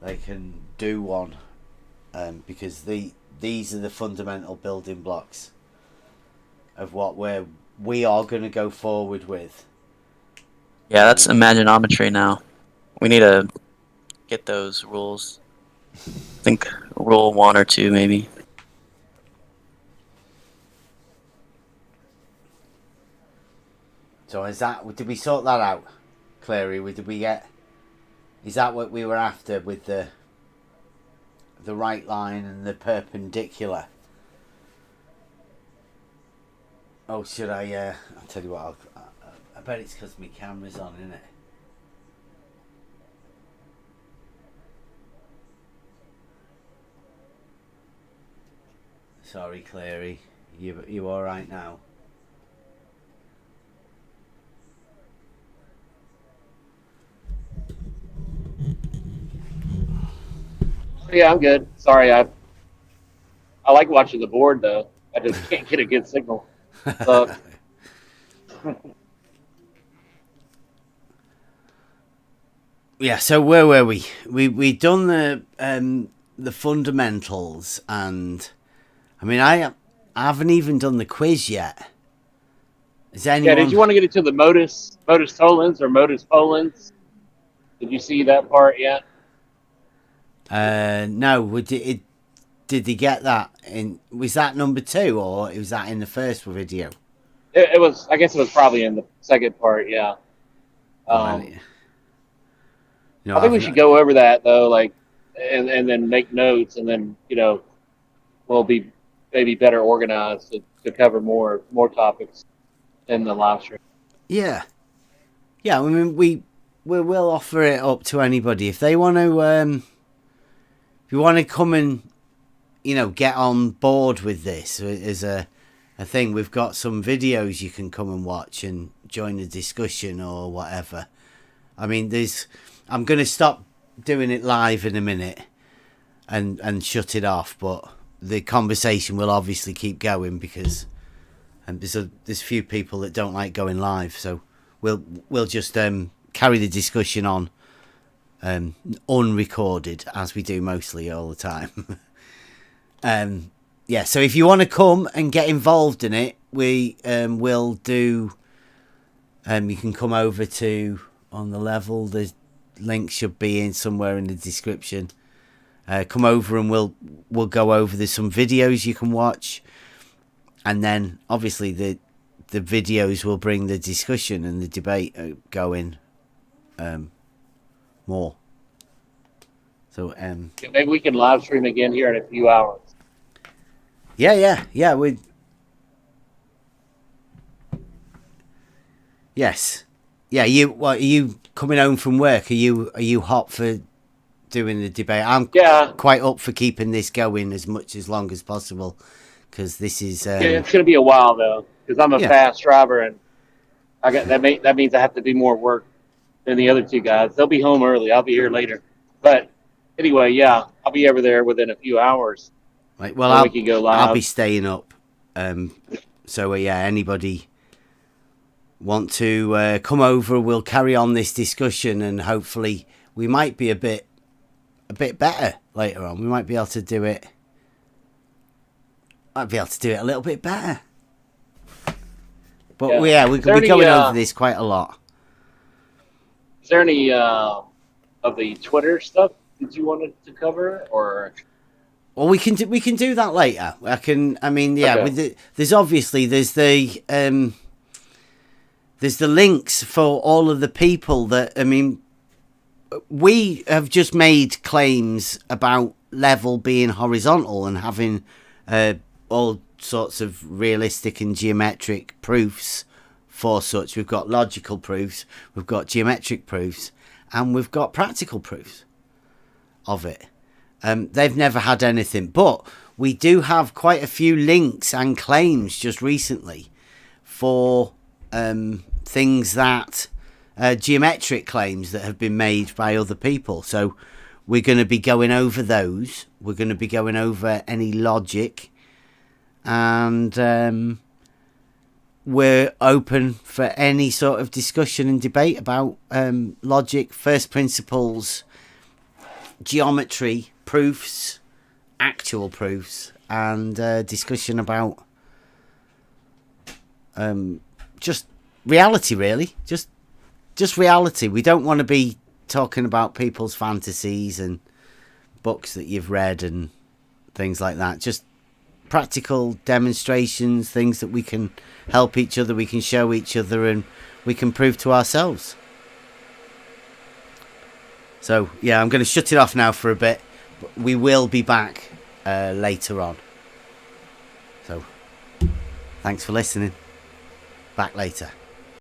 They can do one, because these are the fundamental building blocks of what we are going to go forward with. Yeah, that's imaginometry now. We need to get those rules. I think rule 1 or 2 maybe. So did we sort that out, Clary? Did we get... Is that what we were after with the right line and the perpendicular? Oh, should I... I'll tell you what, I bet it's because my camera's on, isn't it? Sorry, Clary. You all right now? Yeah, I'm good. Sorry, I like watching the board though. I just can't get a good signal. Yeah. So where were we? We done the fundamentals, and I mean I haven't even done the quiz yet. Is anyone... Yeah. Did you want to get into the modus tollens or modus ponens? Did you see that part yet? No. Did he get that in? Was that number 2, or was that in the first video? It was. I guess it was probably in the second part. Yeah. No, I think we should go over that though, and then make notes, and then we'll be maybe better organized to cover more topics in the live stream. Yeah. I mean, we will offer it up to anybody if they want to. If you want to come and get on board with this as a thing, we've got some videos you can come and watch and join the discussion or whatever. I mean, I'm going to stop doing it live in a minute and shut it off, but the conversation will obviously keep going because there's a few people that don't like going live, so we'll just carry the discussion on unrecorded, as we do mostly all the time. So if you want to come and get involved in it, we will do. You can come over to on the level. The link should be in somewhere in the description. Come over and we'll go over. There's some videos you can watch, and then obviously the videos will bring the discussion and the debate going more. So maybe we can live stream again here in a few hours. Yeah. Yes. Yeah. Are you coming home from work? Are you hot for doing the debate? I'm quite up for keeping this going as long as possible because this is. It's going to be a while though because I'm a fast driver and I got that means I have to do more work than the other two guys. They'll be home early. I'll be here later. But anyway, I'll be over there within a few hours. Right. Well, we can go live. I'll be staying up. So anybody want to come over? We'll carry on this discussion, and hopefully, we might be a bit better later on. We might be able to do it. A little bit better. But we could be going over this quite a lot. Is there any of the Twitter stuff that you wanted to cover, or? Well, we can do that later. Okay. There's obviously there's the links for all of the people that we have just made claims about level being horizontal and having all sorts of realistic and geometric proofs for such. We've got logical proofs, we've got geometric proofs, and we've got practical proofs of it. They've never had anything, but we do have quite a few links and claims just recently for things that geometric claims that have been made by other people. So we're going to be going over those. We're going to be going over any logic, and we're open for any sort of discussion and debate about logic, first principles, geometry, proofs, actual proofs, and discussion about just reality, really. Just reality. We don't want to be talking about people's fantasies and books that you've read and things like that. Just practical demonstrations, things that we can help each other, we can show each other, and we can prove to ourselves. So, I'm going to shut it off now for a bit. But we will be back later on. So, thanks for listening. Back later.